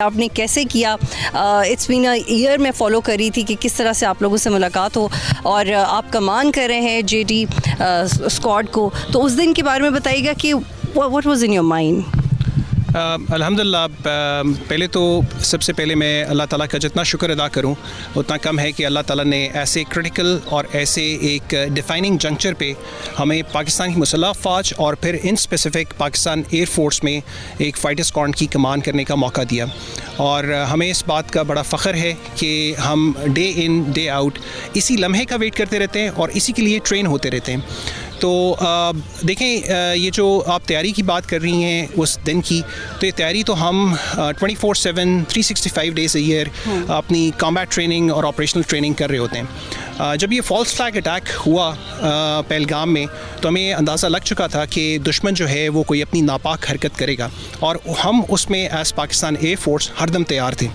آپ نے کیسے کیا؟ اٹس بین اے ایئر میں فالو کر رہی تھی کہ کس طرح سے آپ لوگوں سے ملاقات ہو اور آپ کمان کر رہے ہیں جے ڈی اسکواڈ کو، تو اس دن کے بارے میں بتائیے گا کہ what was in your mind? الحمدللہ پہلے تو سب سے پہلے میں اللہ تعالیٰ کا جتنا شکر ادا کروں اتنا کم ہے کہ اللہ تعالیٰ نے ایسے کرٹیکل اور ایسے ایک ڈیفائننگ جنکچر پہ ہمیں پاکستان کی مسلح افواج اور پھر in specific Pakistan air force میں ایک فائٹر اسکواڈ کی کمان کرنے کا موقع دیا، اور ہمیں اس بات کا بڑا فخر ہے کہ ہم ڈے ان ڈے آؤٹ اسی لمحے کا ویٹ کرتے رہتے ہیں اور اسی کے لیے ٹرین ہوتے رہتے ہیں۔ تو دیکھیں، یہ جو آپ تیاری کی بات کر رہی ہیں اس دن کی، تو یہ تیاری تو ہم 24/7 365 ڈیز اے ایئر اپنی کامبیٹ ٹریننگ اور آپریشنل ٹریننگ کر رہے ہوتے ہیں۔ جب یہ فالس فلیگ اٹیک ہوا پہلگام میں، تو ہمیں اندازہ لگ چکا تھا کہ دشمن جو ہے وہ کوئی اپنی ناپاک حرکت کرے گا، اور ہم اس میں ایز پاکستان ایئر فورس ہر دم تیار تھے۔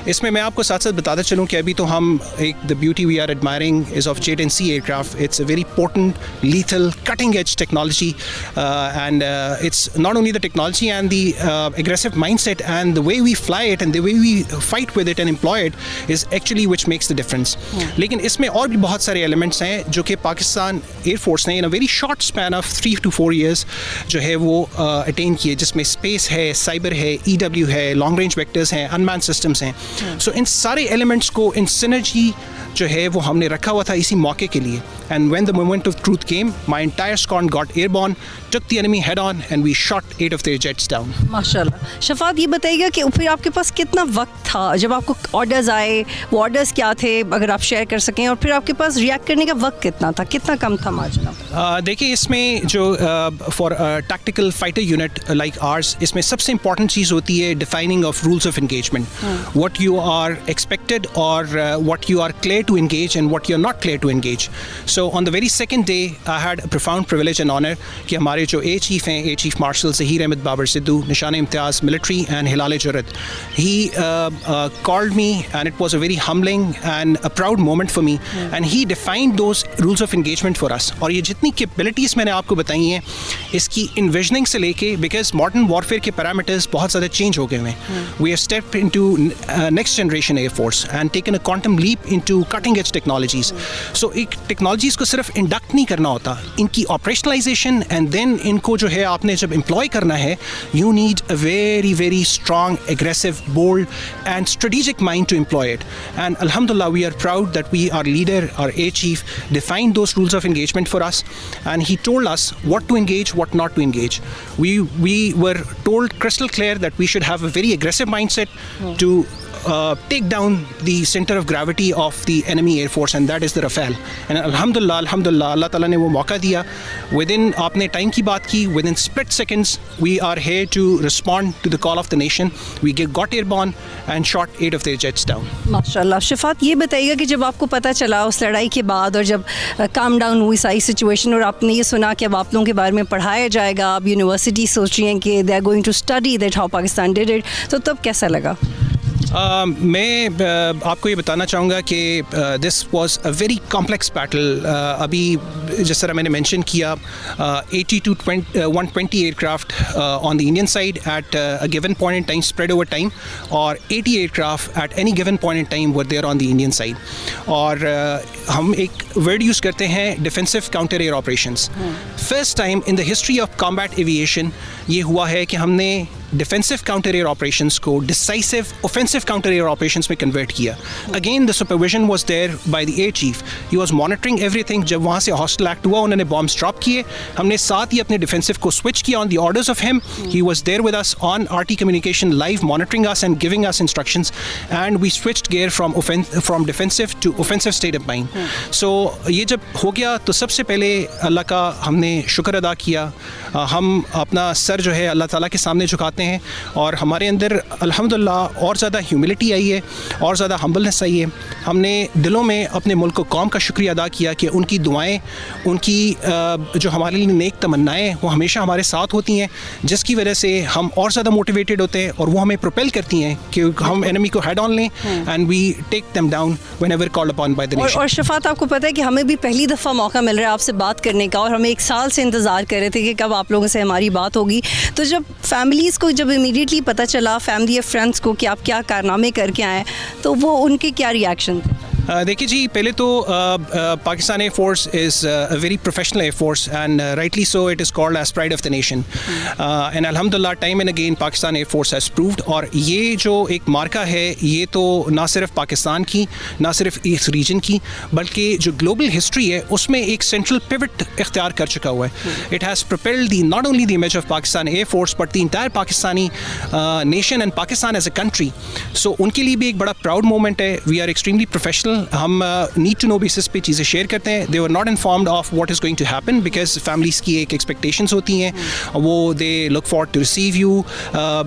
اس میں آپ کو ساتھ ساتھ بتاتا چلوں کہ ابھی تو ہم ایک the beauty we are admiring is of JD&C aircraft. It's a very potent lethal cutting edge technology and it's not only the technology and the aggressive mindset and the way we fly it and the way we fight with it and employ it is actually which makes the difference. لیکن اس میں اور بھی بہت سارے elements ہیں جو کہ پاکستان ایئر فورس نے in a very short span of 3 to 4 years جو ہے وہ اٹین کیے، جس میں اسپیس ہے، سائبر ہے، EW ہے، لانگ رینج ویکٹرز ہیں، انمین سسٹمس ہیں. سو ان سارے ایلیمنٹس کو ان سینرجی جو ہے وہ ہم نے رکھا ہوا تھا اسی موقع کے لیے. And when the moment of truth came my entire squad got airborne, took the enemy head on and we shot 8 of their jets down. ماشاء اللہ. شفاعت، یہ بتائیے گا کہ پھر آپ کے پاس کتنا وقت تھا جب آپ کو آرڈرز آئے؟ وہ آرڈرز کیا تھے اگر آپ شیئر کر سکیں، اور پھر آپ کے پاس ریئیکٹ کرنے کا وقت کتنا تھا، کتنا کم تھا ماجنا؟ دیکھیے، اس میں جو for tactical fighter unit like ours, اس میں سب سے امپورٹنٹ چیز ہوتی ہے defining of rules of engagement, what you are expected اور what you are cleared to engage and what you are not cleared to engage. So on the very second day I had a profound privilege and honour کہ ہمارے جو air chief ہیں، air chief marshal Zaheer Ahmed Babar Sidhu, نشان امتیاز military and ہلال جرت، ہی called me and it was a very humbling and a proud moment for me and he defined those rules of engagement for us. اور یہ جتنی capabilities میں نے آپ کو بتائی ہیں اس کی envisioning سے لے کے، because modern warfare کے parameters بہت زیادہ چینج ہو گئے ہوئے ہیں. We have stepped into next generation air force and taken a quantum leap into cutting edge technologies. So ایک technologies کو صرف induct نہیں کرنا ہوتا، ان کی operationalization and then ان کو جو ہے آپ نے جب employ کرنا ہے، you need a very very strong, aggressive, bold and strategic mind to employ it. And alhamdulillah, we are proud that our leader, our A chief, defined those rules of engagement for us, and he told us what to engage, what not to engage. We were told crystal clear that we should have a very aggressive mindset to take down the center of gravity of the enemy air force, and that is the Rafale. And alhamdulillah Allah ta'ala ne wo mauka diya. Within aapne time ki baat ki, within split seconds we are here to respond to the call of the nation. We got airborne and shot 8 of their jets down. ماشاءاللہ. شفاعت، یہ بتائیے گا کہ جب آپ کو پتہ چلا اس لڑائی کے بعد اور جب کام ڈاؤن ہوئی ساری سچویشن اور آپ نے یہ سنا کہ اب آپ لوگوں کے بارے میں پڑھایا جائے گا، آپ یونیورسٹی سوچ رہی ہیں کہ they are going to study that how Pakistan did it, تو تب کیسا لگا؟ میں آپ کو یہ بتانا چاہوں گا کہ this was a very complex battle. ابھی جس طرح میں نے مینشن کیا، 80 to 120 aircraft on the Indian side at a given point in time spread over time, اور 80 aircraft at any given point in time were there on the Indian side. اور ہم ایک word use کرتے ہیں defensive counter air operations. First time in the history of combat aviation یہ ہوا ہے کہ ہم نے ڈیفینسو کاؤنٹر ایئر آپریشنس کو decisive offensive counter air operations میں کنورٹ کیا. Again the supervision was there by the air chief, he was monitoring every thing. جب وہاں سے ہاسٹل ایکٹ ہوا، انہوں نے بامبس ڈراپ کیے، ہم نے ساتھ ہی اپنے ڈیفینسو کو سوئچ کیا آن دی orders of him. He was there with us on RT communication live, monitoring us and giving us instructions, and we switched gear from defensive to offensive state of mind. So یہ جب ہو گیا تو سب سے پہلے اللہ کا ہم نے شکر ادا کیا. ہم اپنا سر جو ہے اللہ تعالیٰ کے سامنے جھکاتے ہیں، اور ہمارے اندر الحمدللہ اور زیادہ ہیوملٹی آئی ہے، اور زیادہ ہمبلنس آئی ہے. ہم نے دلوں میں اپنے ملک و قوم کا شکریہ ادا کیا کہ ان کی دعائیں، ان کی جو ہمارے لیے نیک تمنائیں وہ ہمیشہ ہمارے ساتھ ہوتی ہیں، جس کی وجہ سے ہم اور زیادہ موٹیویٹڈ ہوتے ہیں، اور وہ ہمیں پروپیل کرتی ہیں کہ ہم انیمی کو ہیڈ آن لیں and we take them down whenever called upon by the nation. اور شفاعت، آپ کو پتہ ہے کہ ہمیں بھی پہلی دفعہ موقع مل رہا ہے آپ سے بات کرنے کا، اور ہمیں 1 سال سے انتظار کر رہے تھے کہ کب آپ لوگوں سے ہماری بات ہوگی. تو جب فیملیز کو جب امیڈیٹلی پتہ چلا فیملی اور فرینڈس کو کہ آپ کیا کارنامے کر کے آئے ہیں تو وہ ان کے کیا ریئیکشن تھے؟ دیکھیے جی، پہلے تو Pakistan air force is a very professional air force and rightly so it is called as pride of the nation, and الحمد للہ time and again Pakistan air force has proved. اور یہ جو ایک مارکا ہے یہ تو نہ صرف پاکستان کی، نہ صرف اس ریجن کی، بلکہ جو گلوبل ہسٹری ہے اس میں ایک سینٹرل پیوٹ اختیار کر چکا ہوا ہے. It has propelled the not only the image of Pakistan air force but the entire Pakistani nation and Pakistan as a country. So ان کے لیے بھی ایک بڑا پراؤڈ مومنٹ ہے. We are extremely professional. ہم نیڈ ٹو نو بیسس پہ چیزیں شیئر کرتے ہیں. They are not informed of what is going to happen because families کی ایک ایکسپیکٹیشنس ہوتی ہیں، وہ they look forward to receive you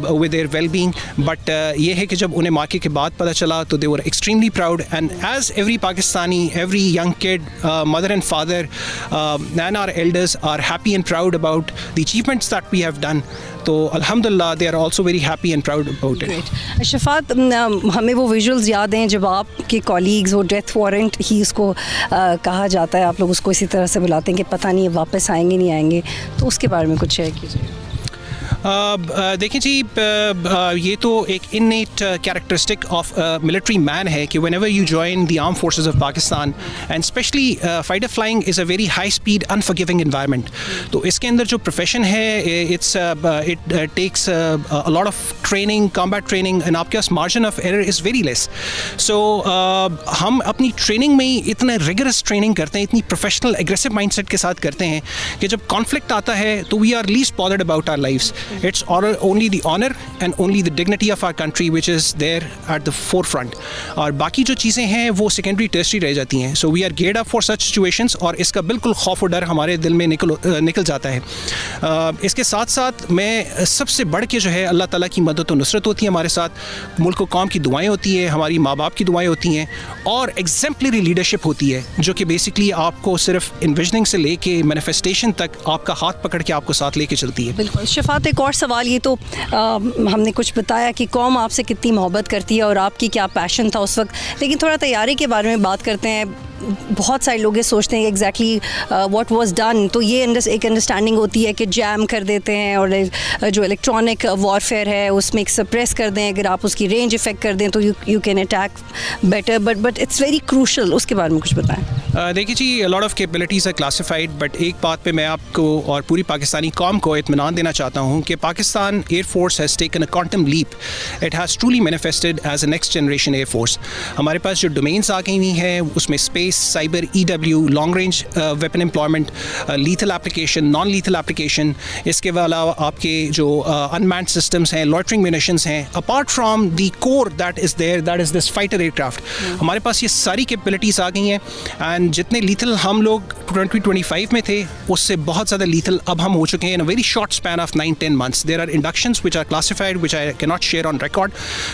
with their well being. But یہ ہے کہ جب انہیں موقع کے بعد پتہ چلا تو they were extremely proud. And as every Pakistani, every young kid, mother and father and our elders are happy and proud about the achievements that we have done. تو الحمد للہ they are also very happy and proud about it. Shafaat, ہمیں وہ visuals یاد ہیں جب آپ کے کولیگز وہ ڈیتھ وارنٹ ہی اس کو کہا جاتا ہے، آپ لوگ اس کو اسی طرح سے بلاتے ہیں کہ پتہ نہیں واپس آئیں گے نہیں آئیں گے، تو اس کے بارے میں کچھ شیئر کیجیے. دیکھیں جی، یہ تو ایک innate characteristic of military man ہے کہ whenever you join the armed forces of Pakistan and especially fighter flying is a very high speed unforgiving environment. تو اس کے اندر جو پروفیشن ہے it takes lot of training, combat training, and آپ کے پاس margin of error is very less. So ہم اپنی ٹریننگ میں ہی اتنا ریگرس ٹریننگ کرتے ہیں، اتنی پروفیشنل ایگریسو مائنڈ سیٹ کے ساتھ کرتے ہیں کہ جب کانفلکٹ آتا ہے تو we are least bothered about our lives. It's only the honor and only the dignity of our country which is there at the forefront. اور باقی جو چیزیں ہیں وہ سیکنڈری ٹرسٹری رہ جاتی ہیں. So we are geared up for such situations اور اس کا بالکل خوف و ڈر ہمارے دل میں نکل جاتا ہے. اس کے ساتھ ساتھ میں سب سے بڑھ کے جو ہے اللہ تعالیٰ کی مدد و نصرت ہوتی ہے ہمارے ساتھ، ملک و قوم کی دعائیں ہوتی ہیں، ہماری ماں باپ کی دعائیں ہوتی ہیں، اور ایگزمپلری لیڈرشپ ہوتی ہے جو کہ بیسکلی آپ کو صرف انویژننگ سے لے کے مینیفیسٹیشن تک آپ کا ہاتھ پکڑ کے آپ کو ساتھ لے کے چلتی ہے. بالکل. شفاعت، ایک اور سوال، یہ تو ہم نے کچھ بتایا کہ قوم آپ سے کتنی محبت کرتی ہے اور آپ کی کیا پیشن تھا اس وقت، لیکن تھوڑا تیاری کے بارے میں بات کرتے ہیں. بہت سارے لوگ یہ سوچتے ہیں کہ ایگزیکٹلی واٹ واز ڈن، تو یہ ایک انڈرسٹینڈنگ ہوتی ہے کہ جیم کر دیتے ہیں اور جو الیکٹرانک وارفیئر ہے اس میں ایک سپریس کر دیں، اگر آپ اس کی رینج افیکٹ کر دیں تو you can attack better, but it's very crucial. اس کے بارے میں کچھ بتائیں. دیکھیے جی، lot of capabilities are classified, but ایک بات پہ میں آپ کو اور پوری پاکستانی قوم کو اطمینان دینا چاہتا ہوں کہ Pakistan air force has taken a quantum leap. It has truly manifested as a next generation air force. ہمارے پاس جو ڈومینس آ گئی ہوئی ہیں اس میں space, cyber, EW، long range weapon employment, lethal application, non lethal application, اس کے علاوہ آپ کے جو انمینڈ سسٹمس ہیں، لوٹرنگ میونیشنس ہیں، apart from the core that is there, that is this fighter aircraft. ہمارے پاس یہ ساری کیپبلٹیز آ گئی ہیں. اینڈ جتنے لیتھل ہم لوگ 2025 میں تھے اس سے بہت زیادہ لیتھل اب ہم ہو چکے ہیں in a very short span of 9-10 months. There are inductions which are classified, which I cannot share on record,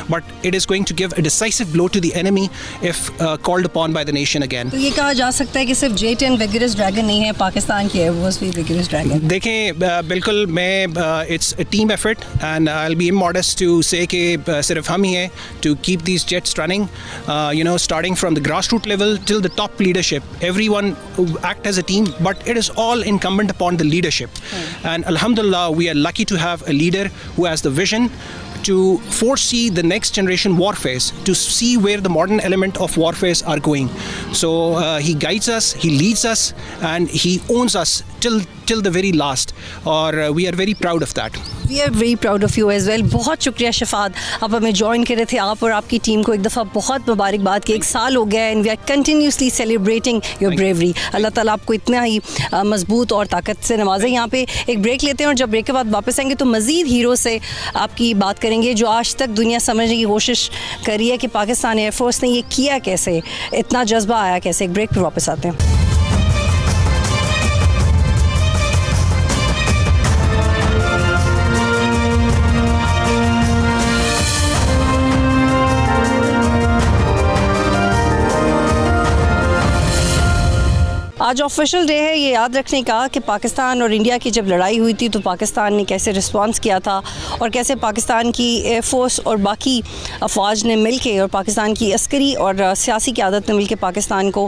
but it is going to give a decisive blow to the enemy if called upon by the nation again. تو یہ کہا جا سکتا ہے کہ صرف J-10 vigorous dragon نہیں ہے، پاکستان کی ایئر فورس بھی ویگرس ڈریگن. دیکھیں بالکل، میں it's a team effort and I will be immodest to say کہ صرف ہم ہی ہیں to keep these jets running, starting from the grassroots level till the top leadership. Everyone act as a team, but it is all incumbent upon the leadership. And alhamdulillah, we are lucky to have a leader who has the vision to foresee the next generation warfares, to see where the modern element of warfares are going. So he guides us, he leads us, and he owns us till the very last. Or we are very proud of that. We are very proud of you as well. بہت شکریہ شفاعت، آپ ہمیں join کرے تھے. آپ اور آپ کی ٹیم کو ایک دفعہ بہت مبارکباد کہ 1 سال ہو گیا ہے and we are continuously celebrating your bravery. اللہ تعالیٰ آپ کو اتنا ہی مضبوط اور طاقت سے نوازے. یہاں پہ ایک بریک لیتے ہیں اور جب بریک کے بعد واپس آئیں گے تو مزید ہیرو سے آپ کی بات کریں گے جو آج تک دنیا سمجھنے کی کوشش کری ہے کہ پاکستان ایئر فورس نے یہ کیا کیسے، اتنا جذبہ آیا کیسے. ایک بریک پہ واپس آتے ہیں. آج آفیشل ڈے ہے، یہ یاد رکھنے کا کہ پاکستان اور انڈیا کی جب لڑائی ہوئی تھی تو پاکستان نے کیسے رسپانس کیا تھا اور کیسے پاکستان کی ایئر فورس اور باقی افواج نے مل کے اور پاکستان کی عسکری اور سیاسی قیادت نے مل کے پاکستان کو